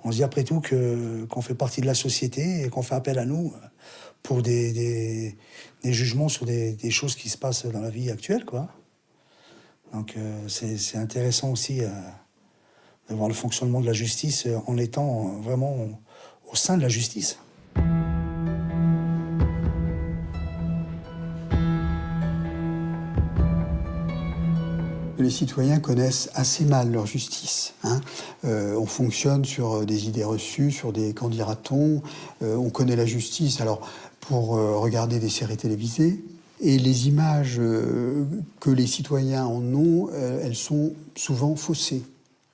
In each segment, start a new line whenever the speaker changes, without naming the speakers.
On se dit après tout qu'on fait partie de la société et qu'on fait appel à nous pour des jugements sur des choses qui se passent dans la vie actuelle, quoi. Donc c'est intéressant aussi de voir le fonctionnement de la justice en étant vraiment au sein de la justice.
Les citoyens connaissent assez mal leur justice. On fonctionne sur des idées reçues, sur des qu'en dira-t-on. On connaît la justice alors pour regarder des séries télévisées. Et les images que les citoyens en ont, elles sont souvent faussées.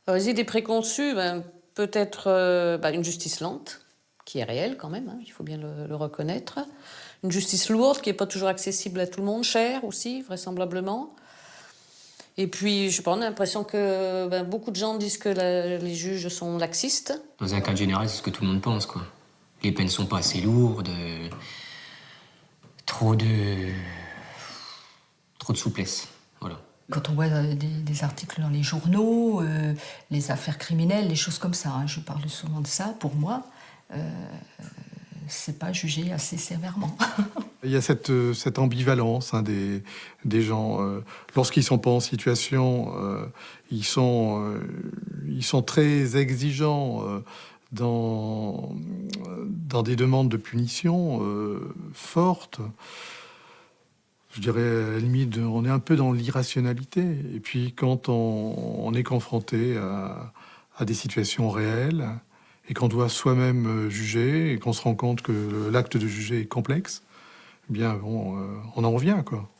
Les idées préconçues, peut-être une justice lente, qui est réelle quand même, il faut bien le reconnaître. Une justice lourde, qui n'est pas toujours accessible à tout le monde, chère aussi, vraisemblablement. Et puis, je sais pas, on a l'impression que beaucoup de gens disent que les juges sont laxistes.
Dans un cadre général, c'est ce que tout le monde pense, quoi. Les peines sont pas assez lourdes, trop de souplesse, voilà.
Quand on voit des articles dans les journaux, les affaires criminelles, les choses comme ça, je parle souvent de ça, pour moi, c'est pas jugé assez sévèrement.
Il y a cette ambivalence des gens. Lorsqu'ils ne sont pas en situation, ils sont très exigeants dans des demandes de punition fortes. Je dirais, à la limite, on est un peu dans l'irrationalité. Et puis, quand on est confronté à des situations réelles, et qu'on doit soi-même juger, et qu'on se rend compte que l'acte de juger est complexe, eh bien, on en revient, quoi.